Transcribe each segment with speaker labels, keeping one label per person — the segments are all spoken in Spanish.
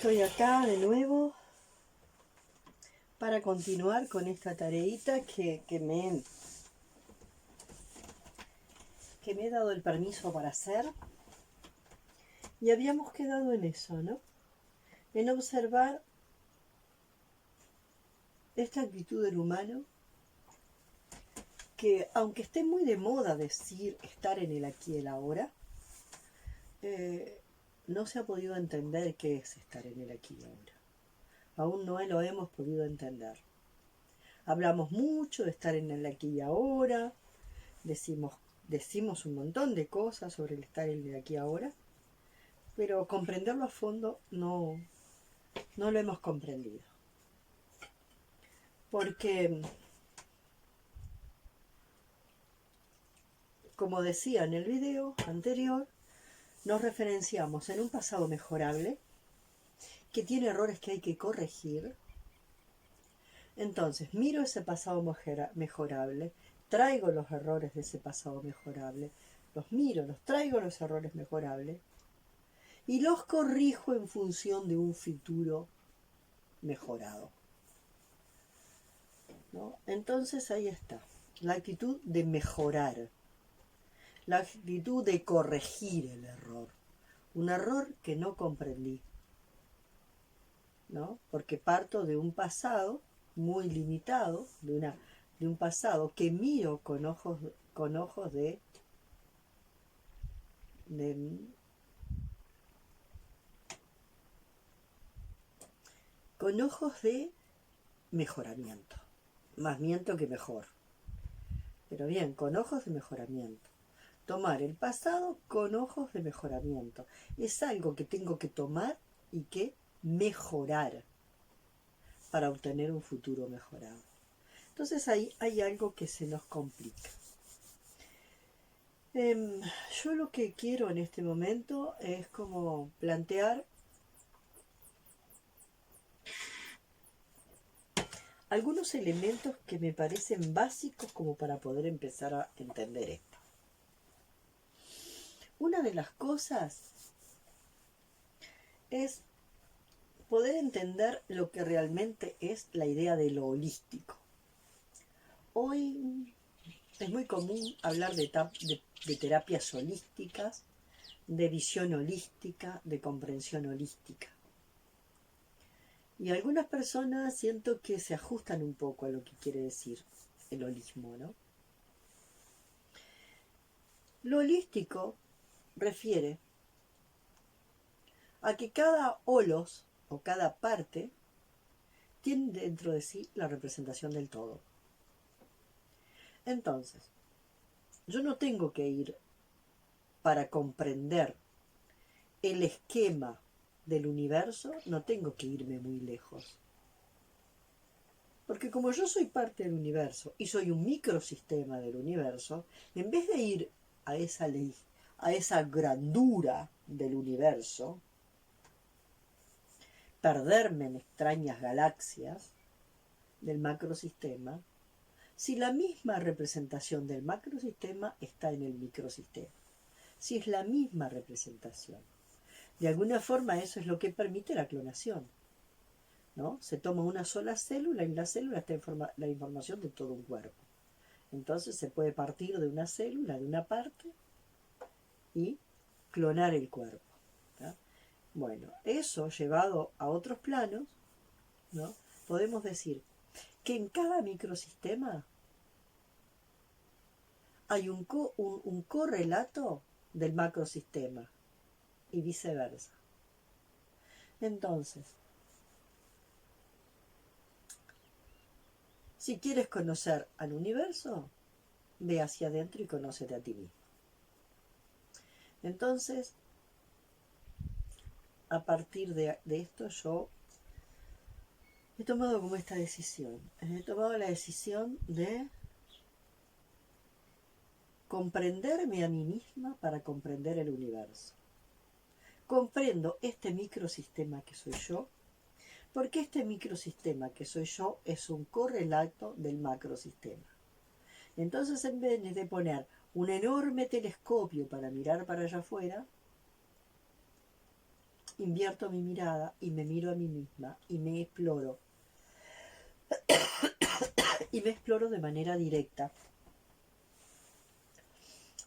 Speaker 1: Estoy acá de nuevo para continuar con esta tareita que me he dado el permiso para hacer. Y habíamos quedado en eso, ¿no? En observar esta actitud del humano que, aunque esté muy de moda decir estar en el aquí y el ahora, no se ha podido entender qué es estar en el aquí y ahora. Aún no lo hemos podido entender. Hablamos mucho de estar en el aquí y ahora, decimos un montón de cosas sobre el estar en el aquí y ahora, pero comprenderlo a fondo no lo hemos comprendido. Porque, como decía en el video anterior, nos referenciamos en un pasado mejorable que tiene errores que hay que corregir. Entonces, miro ese pasado mejorable, traigo los errores de ese pasado mejorable, los miro, los traigo los errores mejorables y los corrijo en función de un futuro mejorado, ¿no? Entonces ahí está, la actitud de mejorar, la actitud de corregir el error, un error que no comprendí, ¿no? Porque parto de un pasado muy limitado, de un pasado que miro con ojos de con ojos de mejoramiento, más miento que mejor, pero bien, con ojos de mejoramiento. Tomar el pasado con ojos de mejoramiento. Es algo que tengo que tomar y que mejorar para obtener un futuro mejorado. Entonces ahí hay algo que se nos complica. Yo lo que quiero en este momento es como plantear algunos elementos que me parecen básicos como para poder empezar a entender esto. Una de las cosas es poder entender lo que realmente es la idea de lo holístico. Hoy es muy común hablar de terapias holísticas, de visión holística, de comprensión holística. Y algunas personas siento que se ajustan un poco a lo que quiere decir el holismo, ¿no? Lo holístico refiere a que cada holos o cada parte tiene dentro de sí la representación del todo. Entonces, yo no tengo que ir para comprender el esquema del universo, no tengo que irme muy lejos. Porque como yo soy parte del universo y soy un microsistema del universo, en vez de ir a esa ley, a esa grandura del universo, perderme en extrañas galaxias del macrosistema, si la misma representación del macrosistema está en el microsistema, si es la misma representación. De alguna forma eso es lo que permite la clonación, ¿no? Se toma una sola célula y en la célula está la información de todo un cuerpo. Entonces se puede partir de una célula, de una parte, y clonar el cuerpo, ¿no? Bueno, eso llevado a otros planos, ¿no? Podemos decir que en cada microsistema hay un correlato del macrosistema y viceversa. Entonces, si quieres conocer al universo, ve hacia adentro y conócete a ti mismo. Entonces, a partir de esto yo he tomado como esta decisión. He tomado la decisión de comprenderme a mí misma para comprender el universo. Comprendo este microsistema que soy yo, porque este microsistema que soy yo es un correlato del macrosistema. Entonces, en vez de poner un enorme telescopio para mirar para allá afuera invierto mi mirada y me miro a mí misma y me exploro. Y me exploro de manera directa.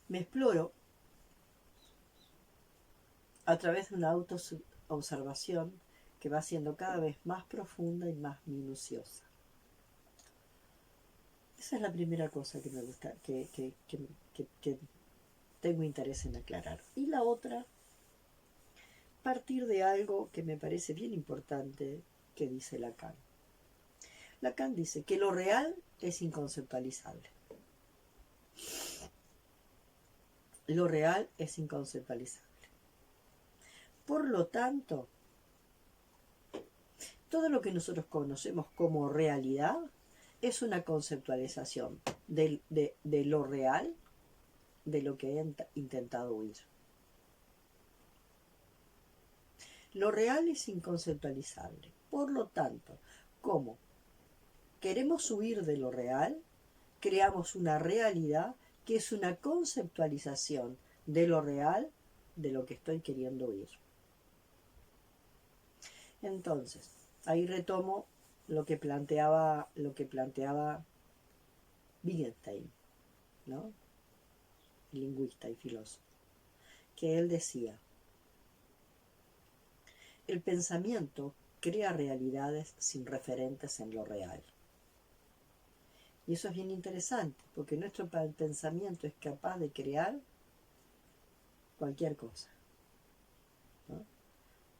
Speaker 1: Me exploro a través de una autoobservación que va siendo cada vez más profunda y más minuciosa. Esa es la primera cosa que me gusta, que tengo interés en aclarar. Y la otra, partir de algo que me parece bien importante que dice Lacan. Lacan dice que lo real es inconceptualizable. Lo real es inconceptualizable. Por lo tanto, todo lo que nosotros conocemos como realidad es una conceptualización de lo real, de lo que he intentado huir. Lo real es inconceptualizable. Por lo tanto, como queremos huir de lo real, creamos una realidad que es una conceptualización de lo real, de lo que estoy queriendo huir. Entonces, ahí retomo lo que planteaba Wittgenstein, ¿no? Lingüista y filósofo, que él decía: el pensamiento crea realidades sin referentes en lo real. Y eso es bien interesante, porque nuestro pensamiento es capaz de crear cualquier cosa, ¿no?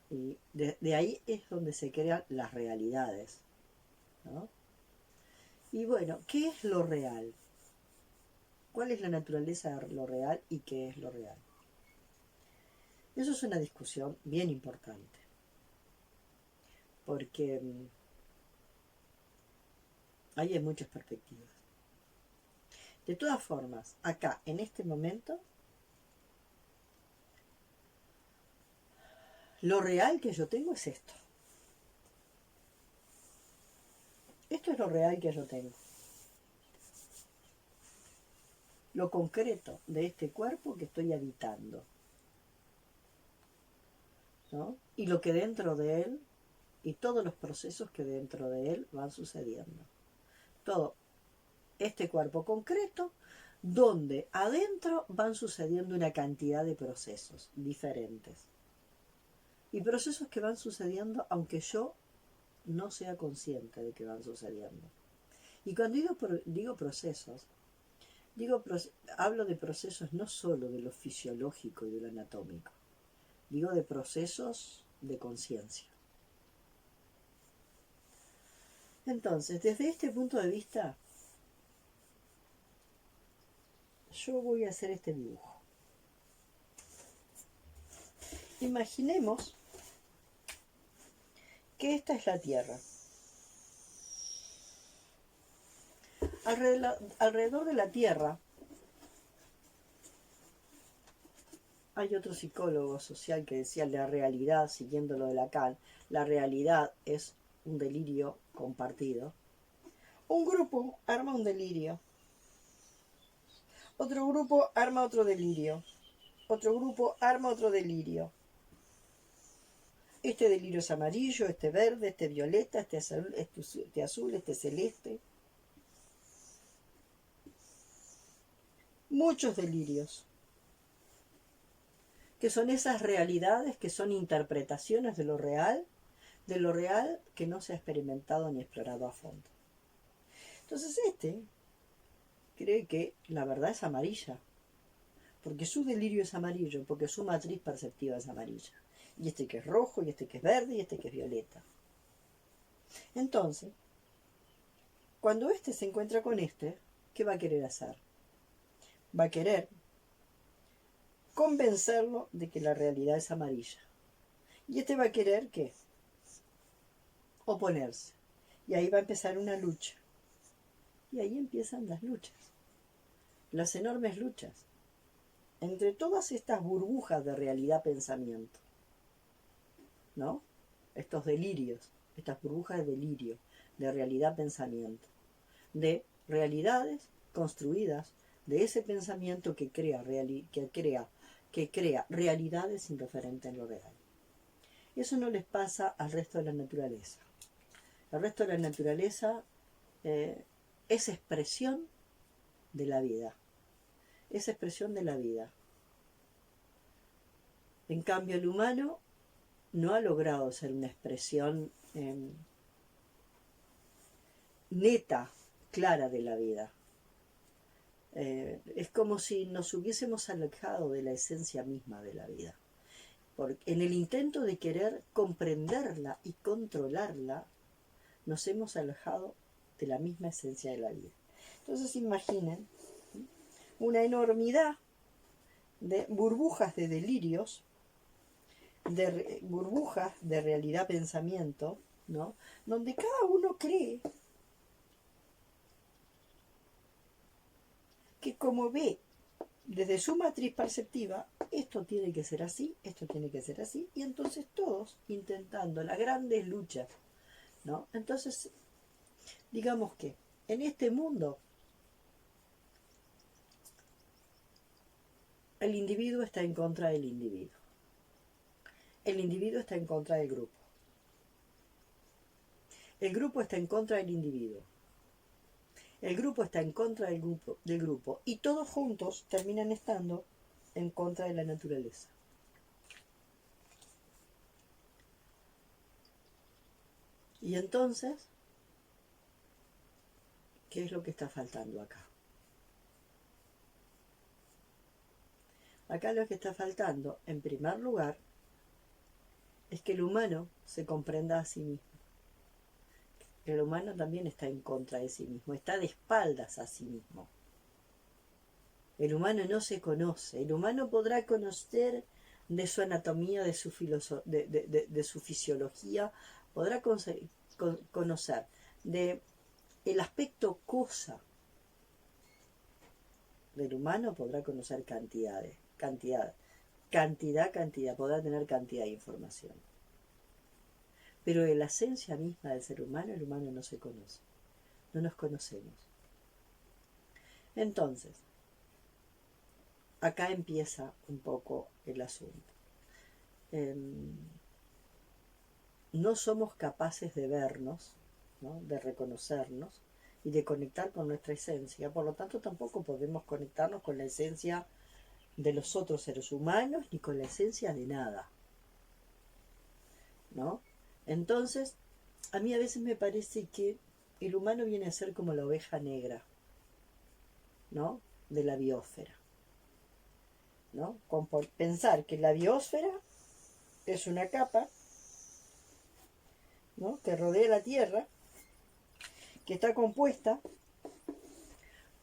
Speaker 1: Y de ahí es donde se crean las realidades, ¿no? Y bueno, ¿qué es lo real? ¿Cuál es la naturaleza de lo real y qué es lo real? Eso es una discusión bien importante, porque ahí hay muchas perspectivas. De todas formas, acá, en este momento, lo real que yo tengo es esto. Esto es lo real que yo tengo. Lo concreto de este cuerpo que estoy habitando, ¿no? Y lo que dentro de él, y todos los procesos que dentro de él van sucediendo. Todo este cuerpo concreto, donde adentro van sucediendo una cantidad de procesos diferentes. Y procesos que van sucediendo aunque yo no sea consciente de que van sucediendo. Y cuando digo procesos, hablo de procesos no solo de lo fisiológico y de lo anatómico, digo de procesos de conciencia. Entonces, desde este punto de vista, yo voy a hacer este dibujo. Imaginemos que esta es la Tierra. Alrededor de la Tierra hay otro psicólogo social que decía la realidad, siguiendo lo de Lacan, la realidad es un delirio compartido. Un grupo arma un delirio. Otro grupo arma otro delirio. Otro grupo arma otro delirio. Este delirio es amarillo, este verde, este violeta, este azul, este celeste. Muchos delirios, que son esas realidades que son interpretaciones de lo real que no se ha experimentado ni explorado a fondo. Entonces cree que la verdad es amarilla, porque su delirio es amarillo, porque su matriz perceptiva es amarilla. Y este que es rojo, y este que es verde, y este que es violeta. Entonces, cuando este se encuentra con este, ¿qué va a querer hacer? Va a querer convencerlo de que la realidad es amarilla. Y este va a querer, ¿qué? Oponerse. Y ahí va a empezar una lucha. Y ahí empiezan las luchas. Las enormes luchas. Entre todas estas burbujas de realidad-pensamiento, ¿no? Estos delirios, estas burbujas de delirio, de realidad-pensamiento, de realidades construidas de ese pensamiento que crea realidades sin referente en lo real. Eso no les pasa al resto de la naturaleza. El resto de la naturaleza es expresión de la vida. Es expresión de la vida. En cambio, el humano no ha logrado ser una expresión neta, clara de la vida. Es como si nos hubiésemos alejado de la esencia misma de la vida. Porque en el intento de querer comprenderla y controlarla, nos hemos alejado de la misma esencia de la vida. Entonces imaginen una enormidad de burbujas de delirios, de burbujas de realidad-pensamiento, ¿no? Donde cada uno cree que como ve desde su matriz perceptiva, esto tiene que ser así, esto tiene que ser así, y entonces todos intentando las grandes luchas, ¿no? Entonces, digamos que en este mundo el individuo está en contra del individuo. El individuo está en contra del grupo. El grupo está en contra del individuo. El grupo está en contra del grupo. Y todos juntos terminan estando en contra de la naturaleza. Y entonces, ¿qué es lo que está faltando acá? Acá lo que está faltando, en primer lugar, es que el humano se comprenda a sí mismo. El humano también está en contra de sí mismo, está de espaldas a sí mismo. El humano no se conoce, el humano podrá conocer de su anatomía, de su fisiología, podrá conocer de el aspecto cosa del humano, podrá conocer cantidad, podrá tener cantidad de información. Pero de la esencia misma del ser humano, el humano no se conoce. No nos conocemos. Entonces, acá empieza un poco el asunto. No somos capaces de vernos, ¿no? De reconocernos y de conectar con nuestra esencia. Por lo tanto, tampoco podemos conectarnos con la esencia de los otros seres humanos ni con la esencia de nada, ¿no? Entonces, a mí a veces me parece que el humano viene a ser como la oveja negra, ¿no? De la biosfera, ¿no? Con pensar que la biosfera es una capa, ¿no? Que rodea la Tierra, que está compuesta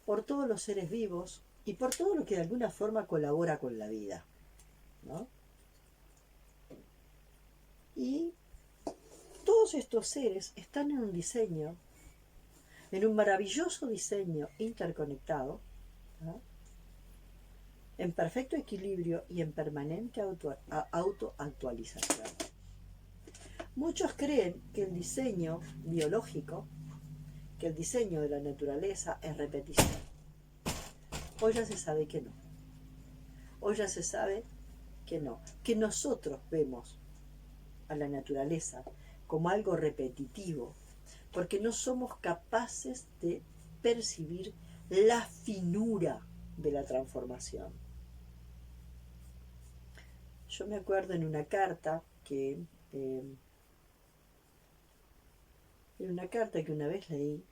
Speaker 1: por todos los seres vivos y por todo lo que de alguna forma colabora con la vida, ¿no? Y todos estos seres están en un diseño, en un maravilloso diseño interconectado, ¿no? En perfecto equilibrio y en permanente autoactualización. Muchos creen que el diseño biológico, que el diseño de la naturaleza es repetición. Hoy ya se sabe que no. Hoy ya se sabe que no. Que nosotros vemos a la naturaleza como algo repetitivo, porque no somos capaces de percibir la finura de la transformación. Yo me acuerdo en una carta que una vez leí,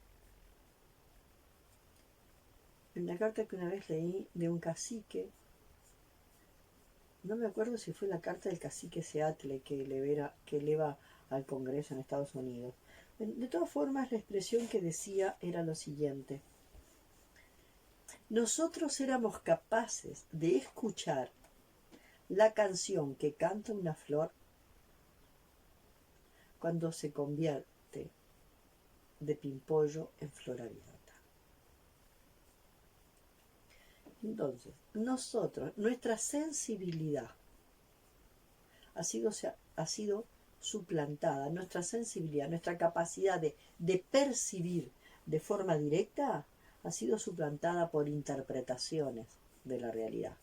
Speaker 1: de un cacique, no me acuerdo si fue la carta del cacique Seattle que eleva al Congreso en Estados Unidos. De todas formas, la expresión que decía era lo siguiente: nosotros éramos capaces de escuchar la canción que canta una flor cuando se convierte de pimpollo en flor abierta. Entonces, nuestra sensibilidad ha sido suplantada, nuestra sensibilidad, nuestra capacidad de percibir de forma directa ha sido suplantada por interpretaciones de la realidad,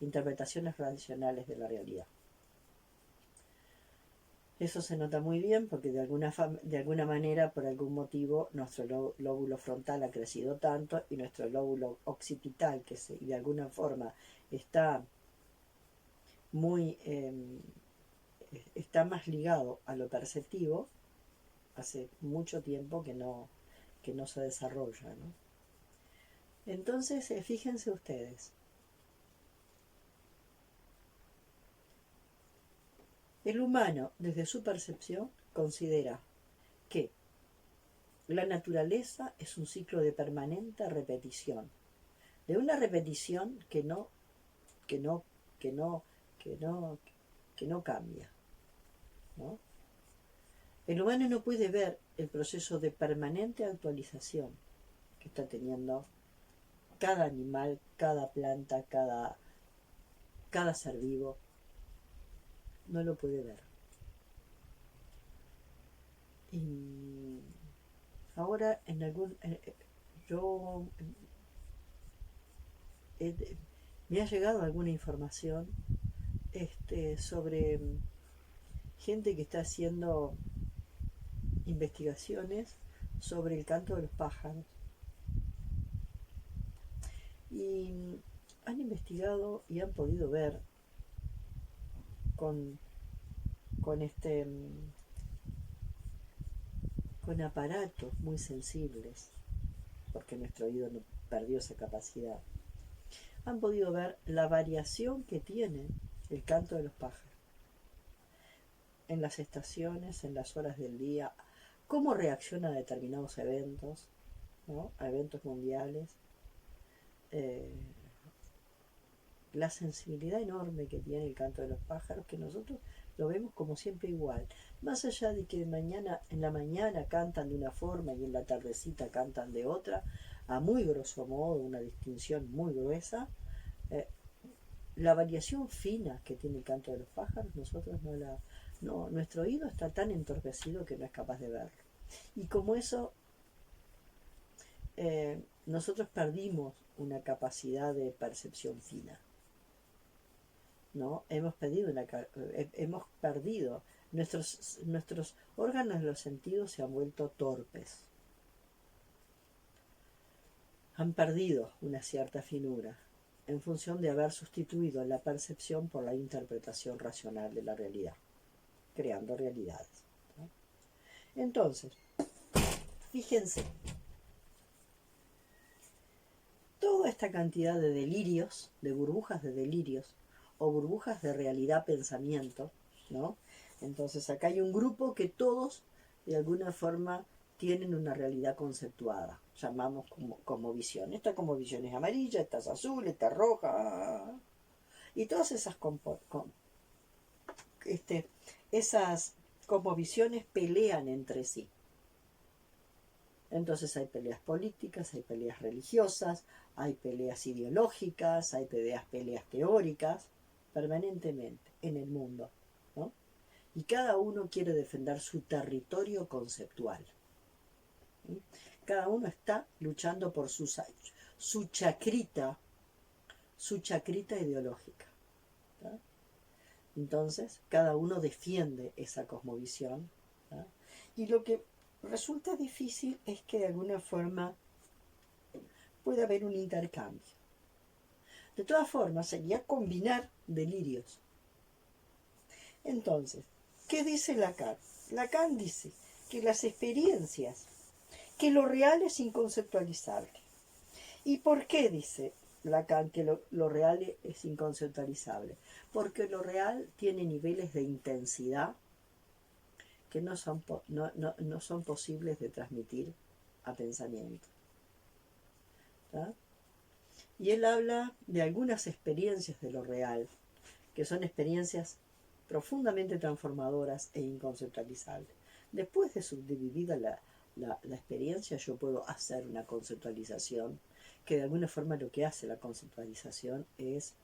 Speaker 1: interpretaciones racionales de la realidad. Eso se nota muy bien porque de alguna manera, por algún motivo, nuestro lóbulo frontal ha crecido tanto y nuestro lóbulo occipital, de alguna forma está muy está más ligado a lo perceptivo, hace mucho tiempo que no se desarrolla, ¿no? Entonces, fíjense ustedes, el humano, desde su percepción, considera que la naturaleza es un ciclo de permanente repetición, de una repetición que no, que no, que no, que no cambia, ¿no? El humano no puede ver el proceso de permanente actualización que está teniendo cada animal, cada planta, cada ser vivo. No lo puede ver. Y ahora yo me ha llegado alguna información sobre gente que está haciendo investigaciones sobre el canto de los pájaros. Y han investigado y han podido ver con, con con aparatos muy sensibles, porque nuestro oído no perdió esa capacidad, han podido ver la variación que tiene el canto de los pájaros en las estaciones, en las horas del día, cómo reacciona a determinados eventos, ¿no? A eventos mundiales, eh, la sensibilidad enorme que tiene el canto de los pájaros, que nosotros lo vemos como siempre igual. Más allá de que en la mañana cantan de una forma y en la tardecita cantan de otra, a muy grosso modo, una distinción muy gruesa, eh, la variación fina que tiene el canto de los pájaros, nosotros no la... No, nuestro oído está tan entorpecido que no es capaz de verlo. Y como eso, nosotros perdimos una capacidad de percepción fina, ¿no? Hemos perdido, nuestros órganos de los sentidos se han vuelto torpes, han perdido una cierta finura en función de haber sustituido la percepción por la interpretación racional de la realidad, creando realidades, ¿no? Entonces, fíjense, toda esta cantidad de delirios, de burbujas de delirios, o burbujas de realidad pensamiento, ¿no? Entonces acá hay un grupo que todos, de alguna forma, tienen una realidad conceptuada, llamamos como visión. Esta como visión es amarilla, esta es azul, esta es roja, y todas esas como visiones pelean entre sí. Entonces hay peleas políticas, hay peleas religiosas, hay peleas ideológicas, hay peleas teóricas, permanentemente en el mundo, ¿no? Y cada uno quiere defender su territorio conceptual. ¿Sí? Cada uno está luchando por su chacrita ideológica, ¿tá? Entonces, cada uno defiende esa cosmovisión, ¿tá? Y lo que resulta difícil es que de alguna forma puede haber un intercambio. De todas formas, sería combinar delirios. Entonces, ¿qué dice Lacan? Lacan dice que las experiencias, que lo real es inconceptualizable. ¿Y por qué dice Lacan que lo real es inconceptualizable? Porque lo real tiene niveles de intensidad que no son posibles de transmitir a pensamiento, ¿tá? Y él habla de algunas experiencias de lo real, que son experiencias profundamente transformadoras e inconceptualizables. Después de vivida la experiencia, yo puedo hacer una conceptualización, que de alguna forma lo que hace la conceptualización es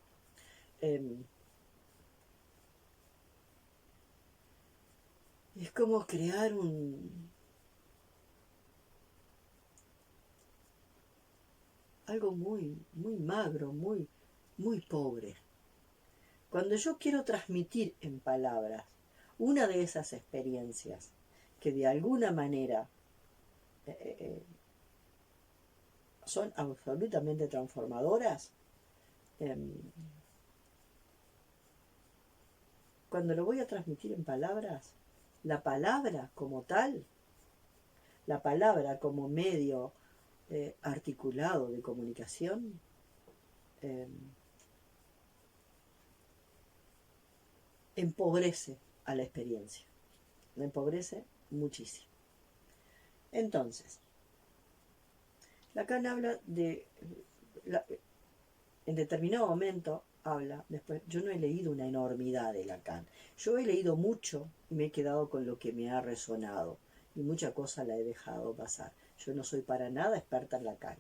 Speaker 1: como crear algo muy magro, muy pobre. Cuando yo quiero transmitir en palabras Una de esas experiencias que de alguna manera son absolutamente transformadoras, cuando lo voy a transmitir en palabras, la palabra como tal, la palabra como medio articulado de comunicación, empobrece a la experiencia, la empobrece muchísimo. Entonces, Lacan habla de, en determinado momento habla, después, yo no he leído una enormidad de Lacan, yo he leído mucho y me he quedado con lo que me ha resonado, y mucha cosa la he dejado pasar. Yo no soy para nada experta en Lacan.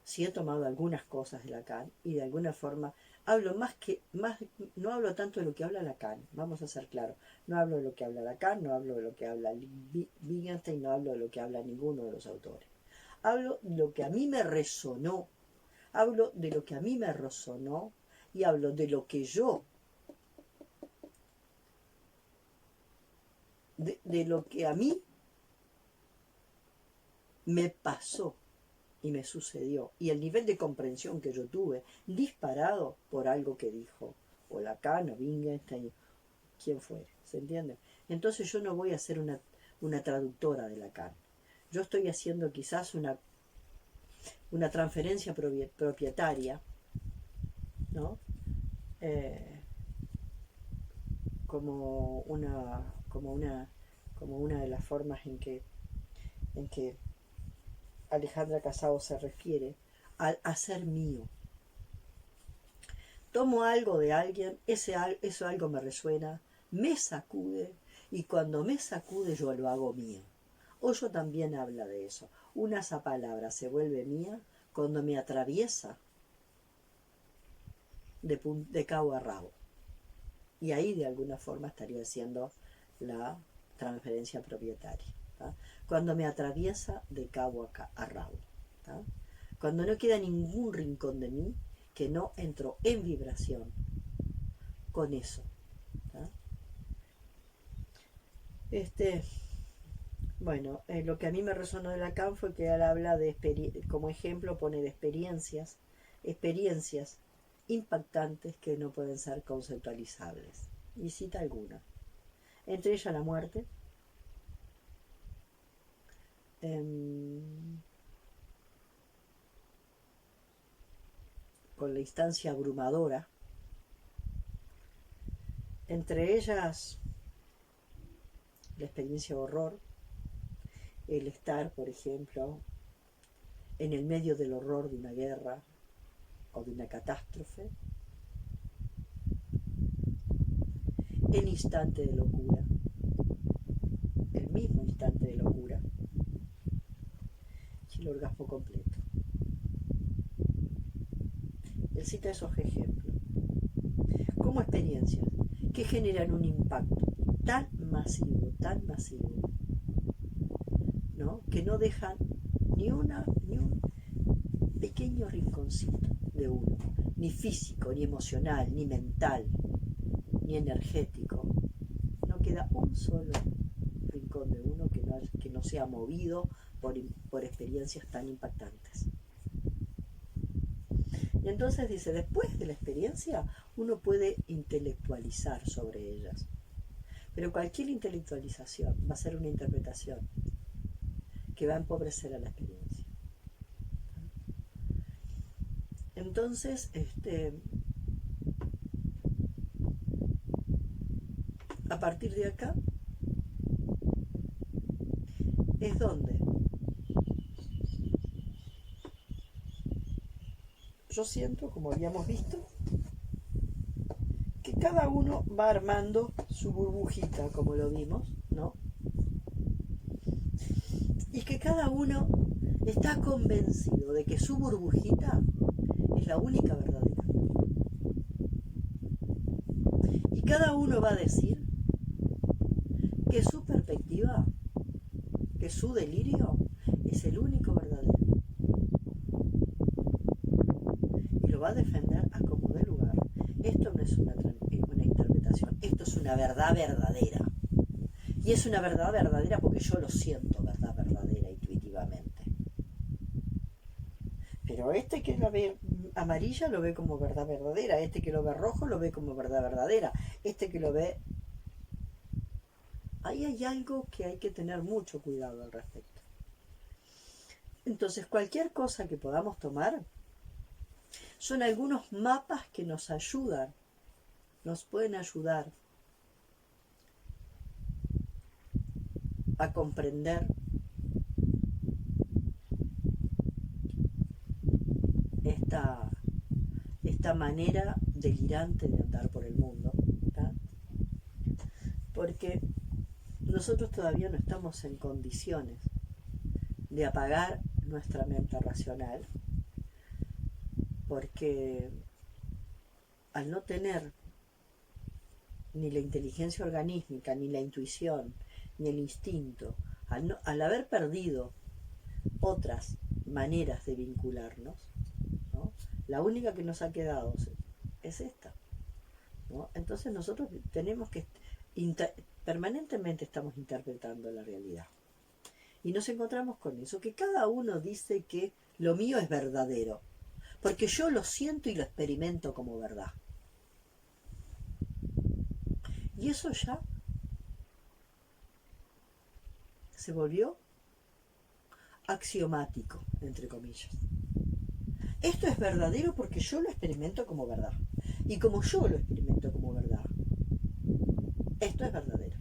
Speaker 1: Sí he tomado algunas cosas de Lacan y de alguna forma hablo no hablo tanto de lo que habla Lacan, vamos a ser claros, no hablo de lo que habla Lacan, no hablo de lo que habla Wittgenstein, no hablo de lo que habla ninguno de los autores. Hablo de lo que a mí me resonó, hablo de lo que a mí me resonó y hablo de lo que yo, de lo que a mí me pasó y me sucedió, y el nivel de comprensión que yo tuve, disparado por algo que dijo o Lacan o Wittgenstein, quien fuere, ¿se entiende? Entonces yo no voy a ser una traductora de Lacan, yo estoy haciendo quizás una transferencia propietaria, ¿no? Como una de las formas en que Alejandra Casado se refiere al hacer mío. Tomo algo de alguien, eso algo me resuena, me sacude, y cuando me sacude yo lo hago mío. Hoyo también habla de eso. Una palabra se vuelve mía cuando me atraviesa de cabo a rabo. Y ahí de alguna forma estaría haciendo la transferencia propietaria. ¿tá? Cuando me atraviesa de cabo a rabo. ¿tá? Cuando no queda ningún rincón de mí que no entro en vibración con eso. ¿tá? Bueno, lo que a mí me resonó de Lacan fue que él habla como ejemplo pone de experiencias impactantes que no pueden ser conceptualizables. Y cita algunas. Entre ellas la muerte, con la instancia abrumadora, entre ellas la experiencia de horror, el estar, por ejemplo, en el medio del horror de una guerra o de una catástrofe, el instante de locura, el mismo instante de locura, y el orgasmo completo. Él cita esos ejemplos como experiencias que generan un impacto tan masivo, ¿no? Que no dejan ni un pequeño rinconcito de uno, ni físico, ni emocional, ni mental, ni energético. No queda un solo rincón de uno que no sea movido por experiencias tan impactantes. Y entonces dice, después de la experiencia uno puede intelectualizar sobre ellas. Pero cualquier intelectualización va a ser una interpretación que va a empobrecer a la experiencia. Entonces, a partir de acá, es donde yo siento, como habíamos visto, que cada uno va armando su burbujita, como lo vimos, ¿no? Y que cada uno está convencido de que su burbujita es la única verdadera. Y cada uno va a decir que su perspectiva, que su delirio es el único verdadero. Y lo va a defender a como dé lugar. Esto no es una interpretación, esto es una una verdad verdadera. Y es una verdad verdadera porque yo lo siento, verdad verdadera, intuitivamente. Pero este que lo ve amarilla lo ve como verdad verdadera, este que lo ve rojo lo ve como verdad verdadera, este que lo ve... Ahí hay algo que hay que tener mucho cuidado al respecto. Entonces, cualquier cosa que podamos tomar son algunos mapas que nos ayudan, nos pueden ayudar a comprender esta manera delirante de andar por el mundo, ¿tá? Porque nosotros todavía no estamos en condiciones de apagar nuestra mente racional, porque al no tener ni la inteligencia organísmica, ni la intuición, ni el instinto, al haber perdido otras maneras de vincularnos, ¿no? La única que nos ha quedado es esta, ¿no? Entonces nosotros tenemos que permanentemente estamos interpretando la realidad y nos encontramos con eso, que cada uno dice que lo mío es verdadero porque yo lo siento y lo experimento como verdad, y eso ya se volvió axiomático, entre comillas. Esto es verdadero porque yo lo experimento como verdad. Y como yo lo experimento como verdad, esto es verdadero.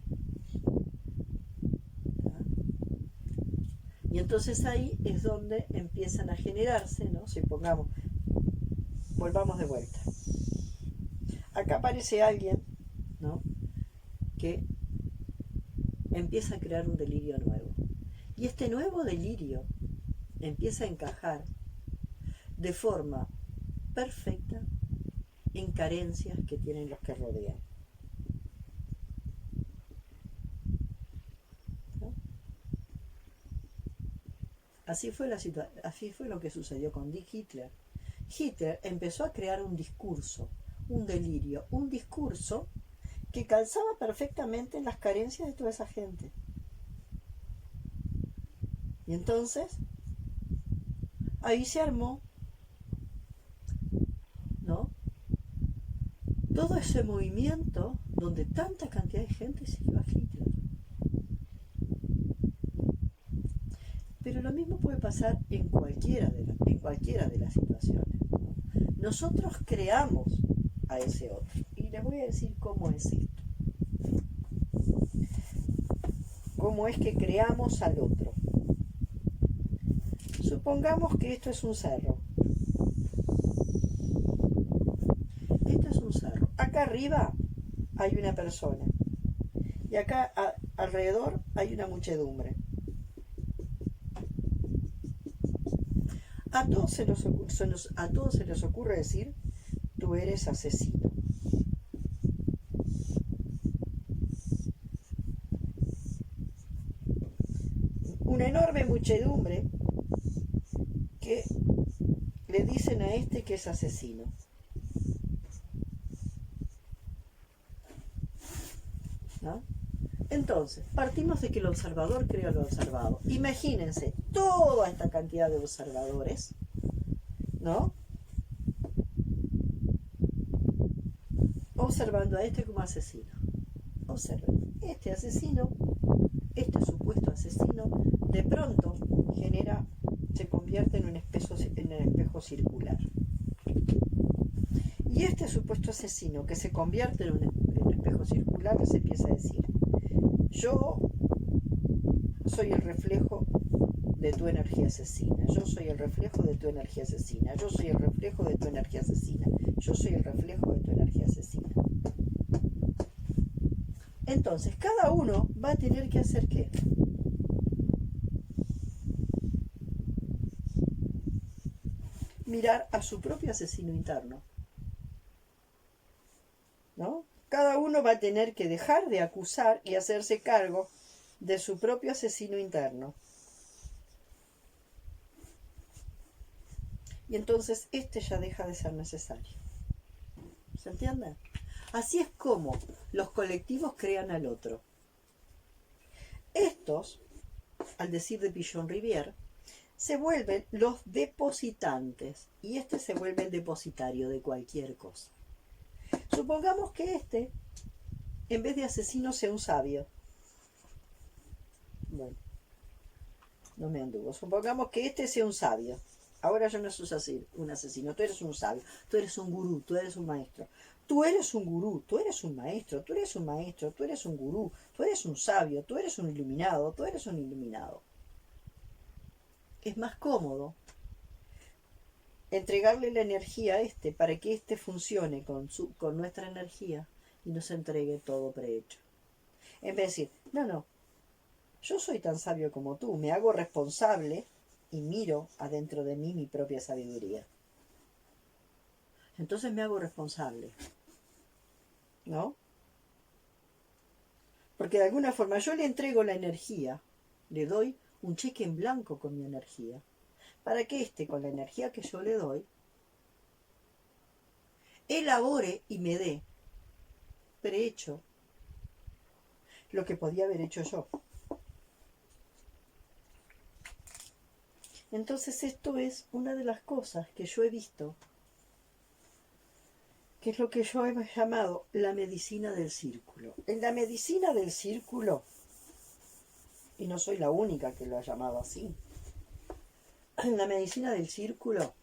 Speaker 1: Y entonces ahí es donde empiezan a generarse, ¿no? Si pongamos, volvamos de vuelta. Acá aparece alguien, ¿no? Que empieza a crear un delirio nuevo. Y este nuevo delirio empieza a encajar de forma perfecta en carencias que tienen los que rodean, ¿no? Así fue lo que sucedió con Hitler. Hitler empezó a crear un discurso, un delirio, un discurso que calzaba perfectamente en las carencias de toda esa gente. Y entonces, ahí se armó, ¿no? Todo ese movimiento donde tanta cantidad de gente siguió a Hitler. Pero lo mismo puede pasar en cualquiera de las situaciones, ¿no? Nosotros creamos a ese otro. Y les voy a decir cómo es esto. Cómo es que creamos al otro. Supongamos que esto es un cerro. Esto es un cerro. Acá arriba hay una persona. Y acá alrededor hay una muchedumbre. A todos se les ocurre decir, tú eres asesino. Una enorme muchedumbre que le dicen a este que es asesino. ¿No? Entonces, partimos de que el observador crea lo observado. Imagínense toda esta cantidad de observadores, ¿no? Observando a este como asesino. Observen, este asesino, este supuesto asesino, de pronto se convierte en un espejo circular. Y este supuesto asesino que se convierte en un espejo circular les empieza a decir, yo soy el reflejo de tu energía asesina, yo soy el reflejo de tu energía asesina, yo soy el reflejo de tu energía asesina, yo soy el reflejo de tu energía asesina. Entonces, cada uno va a tener que hacer ¿qué? Mirar a su propio asesino interno, ¿no? Cada uno va a tener que dejar de acusar y hacerse cargo de su propio asesino interno. Y entonces este ya deja de ser necesario. ¿Se entiende? Así es como los colectivos crean al otro. Estos, al decir de Pichon Rivière, se vuelven los depositantes y este se vuelve el depositario de cualquier cosa. Supongamos que este, en vez de asesino, sea un sabio. Bueno, no me anduvo. Supongamos que este sea un sabio. Ahora ya no sos un asesino, tú eres un sabio, tú eres un gurú, tú eres un maestro. Tú eres un gurú, tú eres un maestro, tú eres un maestro, tú eres un gurú, tú eres un sabio, tú eres un iluminado, tú eres un iluminado. Es más cómodo entregarle la energía a este para que este funcione con nuestra energía y nos entregue todo prehecho. En vez de decir, no, yo soy tan sabio como tú, me hago responsable y miro adentro de mí mi propia sabiduría. Entonces me hago responsable, ¿no? Porque de alguna forma yo le entrego la energía, le doy un cheque en blanco con mi energía, para que éste, con la energía que yo le doy, elabore y me dé prehecho lo que podía haber hecho yo. Entonces esto es una de las cosas que yo he visto, que es lo que yo he llamado la medicina del círculo. En la medicina del círculo, y no soy la única que lo ha llamado así, en la medicina del círculo,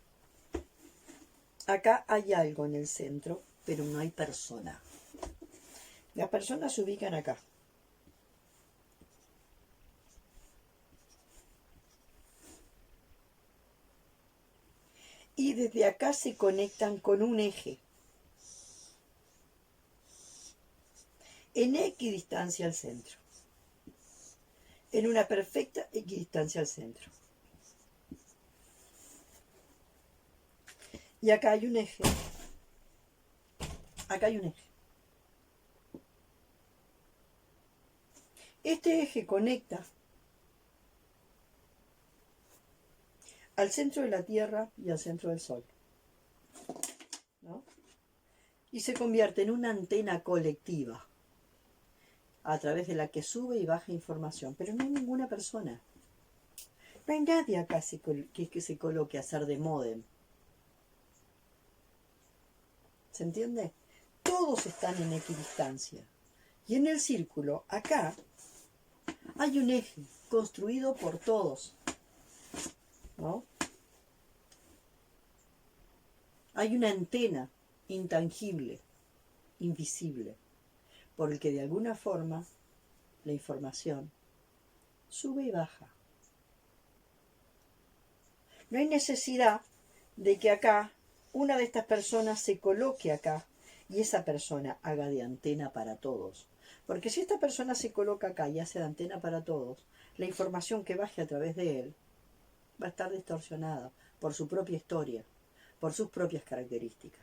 Speaker 1: acá hay algo en el centro, pero no hay persona. Las personas se ubican acá. Y desde acá se conectan con un eje. En equidistancia al centro. En una perfecta equidistancia al centro. Y acá hay un eje. Acá hay un eje. Este eje conecta al centro de la Tierra y al centro del Sol, ¿no? Y se convierte en una antena colectiva a través de la que sube y baja información, pero no hay ninguna persona. No hay nadie acá que se coloque a hacer de módem. ¿Se entiende? Todos están en equidistancia. Y en el círculo, acá, hay un eje construido por todos, ¿no? Hay una antena intangible, invisible, por el que de alguna forma la información sube y baja. No hay necesidad de que acá una de estas personas se coloque acá y esa persona haga de antena para todos. Porque si esta persona se coloca acá y hace de antena para todos, la información que baje a través de él va a estar distorsionada por su propia historia, por sus propias características.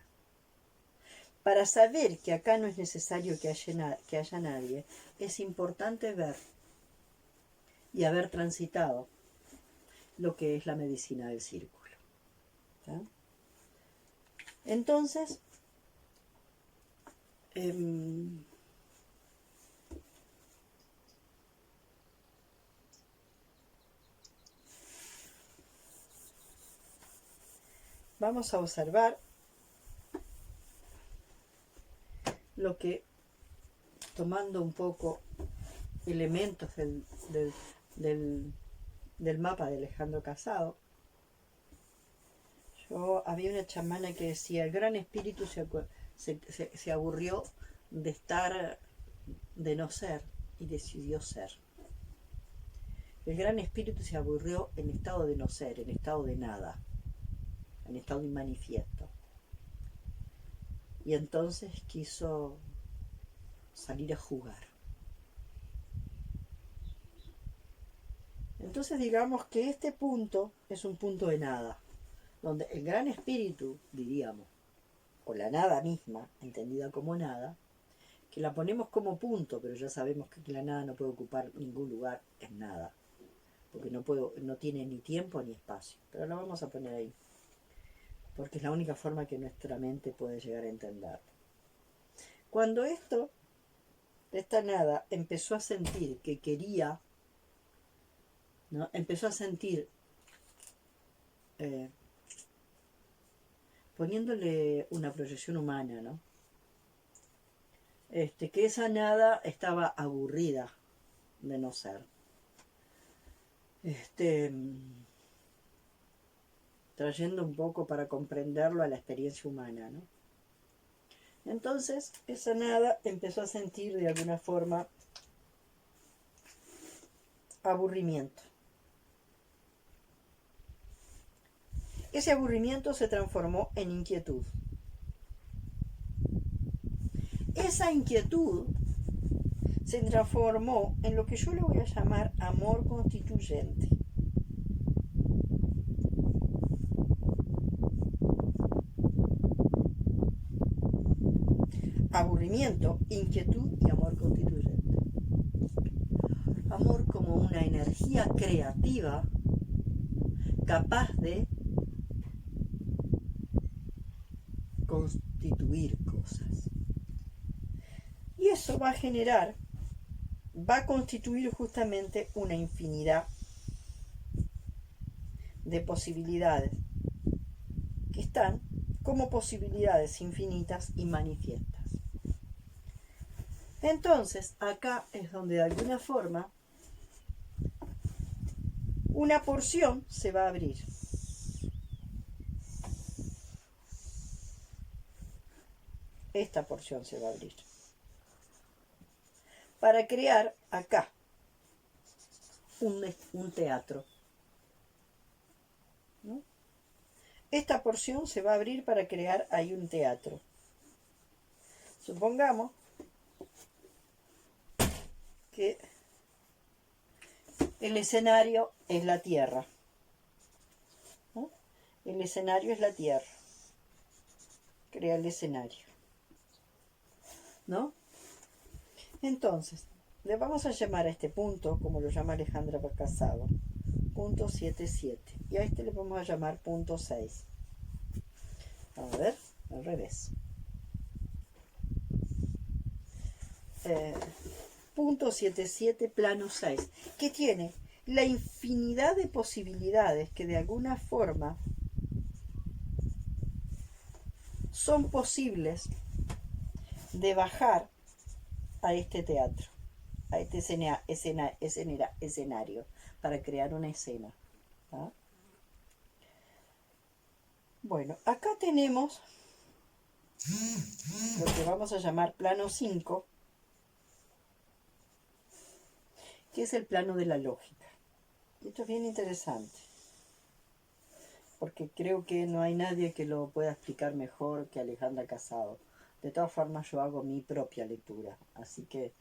Speaker 1: Para saber que acá no es necesario que haya nadie, es importante ver y haber transitado lo que es la medicina del círculo. ¿Sí? Entonces, vamos a observar lo que, tomando un poco elementos del mapa de Alejandro Casado, había una chamana que decía, el gran espíritu se aburrió de no ser, y decidió ser. El gran espíritu se aburrió en estado de no ser, en estado de nada, en estado inmanifiesto. Y entonces quiso salir a jugar. Entonces digamos que este punto es un punto de nada, donde el gran espíritu, diríamos, o la nada misma, entendida como nada, que la ponemos como punto, pero ya sabemos que la nada no puede ocupar ningún lugar en nada, porque no tiene ni tiempo ni espacio, pero la vamos a poner ahí, porque es la única forma que nuestra mente puede llegar a entender. Cuando esta nada empezó a sentir que quería, ¿no? Empezó a sentir, poniéndole una proyección humana, ¿no? Que esa nada estaba aburrida de no ser. Trayendo un poco para comprenderlo a la experiencia humana, ¿no? Entonces, esa nada empezó a sentir de alguna forma aburrimiento. Ese aburrimiento se transformó en inquietud. Esa inquietud se transformó en lo que yo le voy a llamar amor constituyente. Aburrimiento, inquietud y amor constituyente. Amor como una energía creativa capaz de constituir cosas. Y eso va a constituir justamente una infinidad de posibilidades que están como posibilidades infinitas y manifiestas. Entonces, acá es donde de alguna forma una porción se va a abrir. Esta porción se va a abrir para crear acá un teatro, ¿no? Esta porción se va a abrir para crear ahí un teatro. Supongamos que el escenario es la Tierra, ¿no? El escenario es la Tierra. Crea el escenario, ¿no? Entonces, le vamos a llamar a este punto, como lo llama Alejandra Casado, punto 77. Y a este le vamos a llamar punto 6. Vamos a ver, al revés. Punto 77, plano 6, que tiene la infinidad de posibilidades que de alguna forma son posibles de bajar a este teatro, a este escenario, para crear una escena. ¿Ah? Bueno, acá tenemos lo que vamos a llamar plano 5, que es el plano de la lógica. Y esto es bien interesante, porque creo que no hay nadie que lo pueda explicar mejor que Alejandra Casado. De todas formas, yo hago mi propia lectura, así que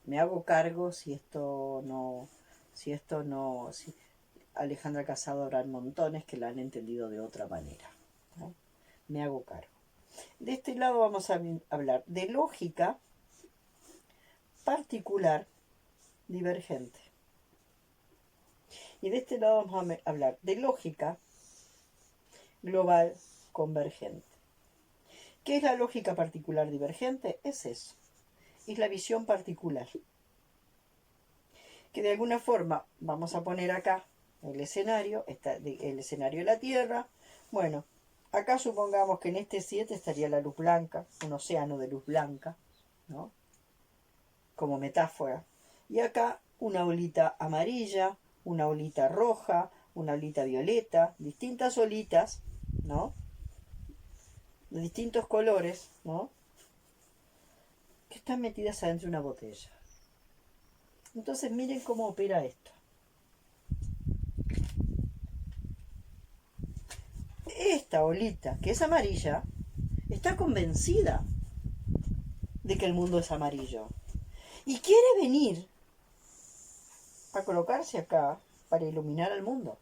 Speaker 1: me hago cargo si Alejandra Casado habrá montones que la han entendido de otra manera, ¿no? Me hago cargo. De este lado vamos a hablar de lógica particular divergente. Y de este lado vamos a hablar de lógica global convergente. ¿Qué es la lógica particular divergente? Es eso. Es la visión particular. Que de alguna forma vamos a poner acá el escenario de la Tierra. Bueno, acá supongamos que en este 7 estaría la luz blanca, un océano de luz blanca, ¿no? Como metáfora. Y acá una olita amarilla, una olita roja, una olita violeta, distintas olitas, ¿no? De distintos colores, ¿no? Que están metidas adentro de una botella. Entonces miren cómo opera esto. Esta olita, que es amarilla, está convencida de que el mundo es amarillo. Y quiere venir a colocarse acá para iluminar al mundo.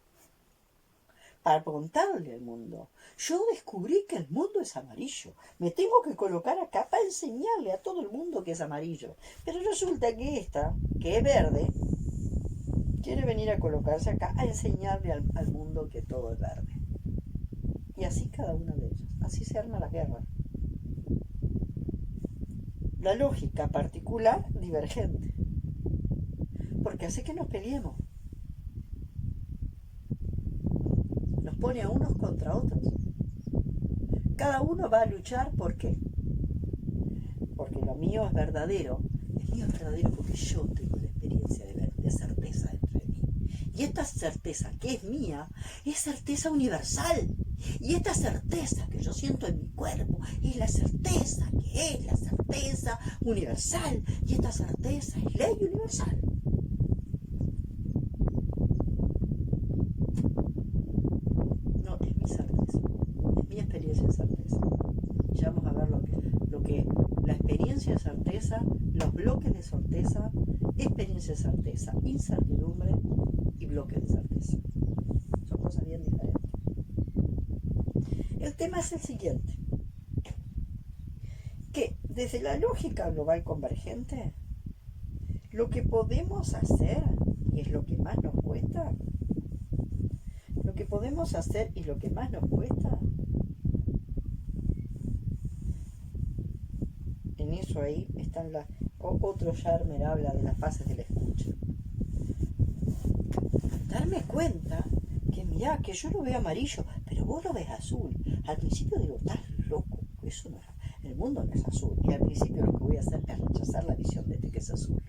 Speaker 1: Para contarle al mundo. Yo descubrí que el mundo es amarillo. Me tengo que colocar acá para enseñarle a todo el mundo que es amarillo. Pero resulta que esta, que es verde, quiere venir a colocarse acá a enseñarle al mundo que todo es verde. Y así cada una de ellas. Así se arma la guerra. la lógica particular divergente, porque hace que nos peleemos, nos pone a unos contra otros. Cada uno va a luchar, ¿por qué? Porque lo mío es verdadero. El mío es verdadero porque yo tengo la experiencia de certeza dentro de mí. Y esta certeza que es mía es certeza universal. Y esta certeza que yo siento en mi cuerpo es la certeza que es la certeza universal. Y esta certeza es ley universal. No, es mi certeza. Es mi experiencia de certeza. Y ya vamos a ver lo que la experiencia de certeza, los bloques de certeza, experiencia de certeza, incertidumbre y bloques de certeza. Son cosas bien diferentes. El tema es el siguiente, que desde la lógica global convergente, lo que podemos hacer, y es lo que más nos cuesta, lo que podemos hacer y lo que más nos cuesta, en eso ahí están las... Otro Yarmer habla de las fases de la escucha. Darme cuenta que mirá, que yo lo veo amarillo, pero vos lo ves azul. Al principio digo, estás loco, eso no es, el mundo no es azul. Y al principio lo que voy a hacer es rechazar la visión de este que es azul.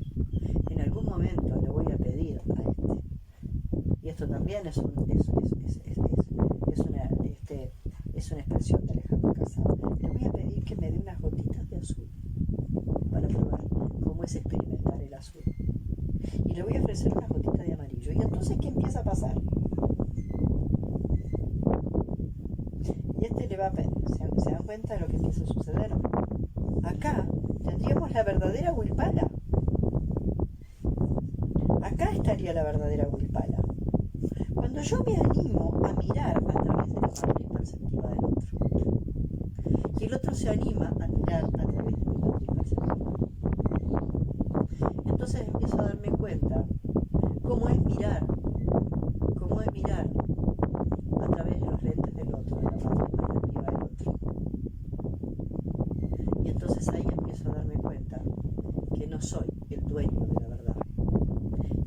Speaker 1: En algún momento le voy a pedir a este, y esto también es una expresión de Alejandro Casado, le voy a pedir que me dé unas gotitas de azul para probar cómo es experimentar el azul. Y le voy a ofrecer unas gotitas de amarillo. Y entonces, ¿qué empieza a pasar? Y este le va a pedir, ¿se dan cuenta de lo que empieza a suceder? Acá tendríamos la verdadera Wilpala. Acá estaría la verdadera Wilpala. Cuando yo me animo a mirar a través de la matriz perceptiva del otro, y el otro se anima a mirar a través de mi matriz perceptiva, entonces empiezo a darme cuenta cómo es mirar a través de los lentes del otro, de la matriz perceptiva del otro. Y entonces ahí empiezo a darme cuenta que no soy el dueño de la verdad,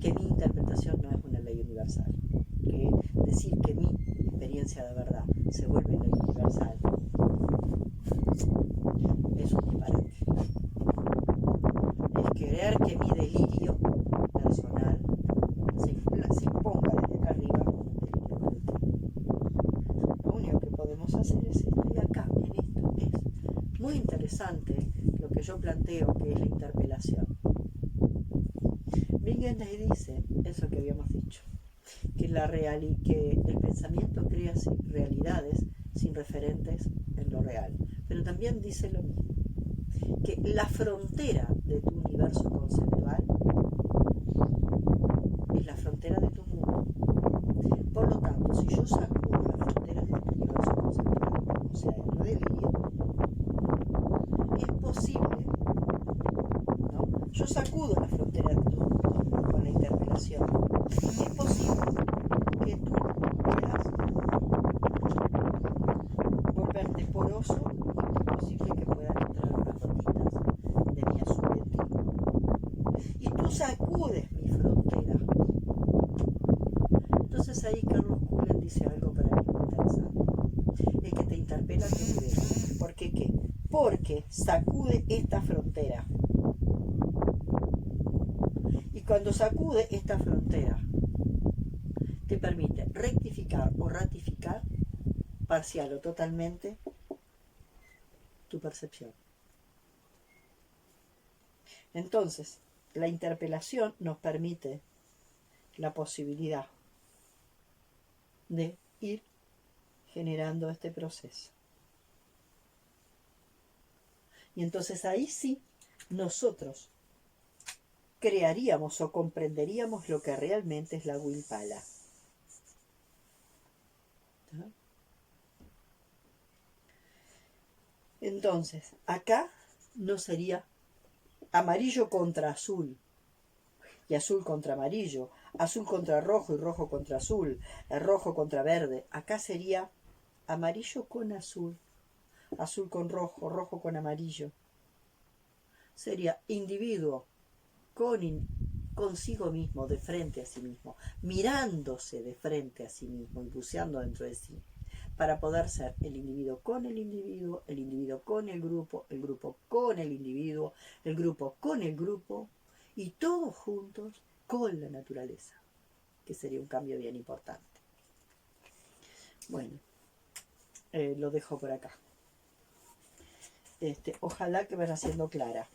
Speaker 1: que mi interpretación no es una ley universal, que decir que mi experiencia de verdad se vuelve ley universal es un disparate. Es querer que mi delirio personal se imponga desde acá arriba como un delirio colectivo. Lo único que podemos hacer es esto, y acá en esto es muy interesante lo que yo planteo, que es la interpelación. Wittgenstein dice eso que habíamos dicho, que el pensamiento crea realidades sin referentes en lo real, pero también dice lo mismo, que la frontera de tu universo conceptual es la frontera de tu mundo. Por lo tanto, si yo sacudo las fronteras de tu universo conceptual, o sea, el delirio, es posible, ¿no? Yo sacudo las fronteras de tu mundo con la interpelación. Es posible que tú puedas volverte poroso y es posible que puedan entrar unas gotitas de mi azul en ti. Y tú sacudes mi frontera. Entonces ahí Carlos Cullen dice algo para mí muy interesante. El que te interpela tu nivel. ¿Por qué qué? Porque sacude esta frontera. Y cuando sacude esta frontera, te permite rectificar o ratificar parcial o totalmente tu percepción. Entonces, la interpelación nos permite la posibilidad de ir generando este proceso. Y entonces ahí sí, nosotros crearíamos o comprenderíamos lo que realmente es la Wilpala. Entonces, acá no sería amarillo contra azul, y azul contra amarillo, azul contra rojo y rojo contra azul, rojo contra verde. Acá sería amarillo con azul, azul con rojo, rojo con amarillo. sería individuo consigo mismo, de frente a sí mismo, mirándose de frente a sí mismo y buceando dentro de sí, para poder ser el individuo con el individuo con el grupo con el individuo, el grupo con el grupo, y todos juntos con la naturaleza, que sería un cambio bien importante. Bueno, lo dejo por acá. Ojalá que vaya siendo clara.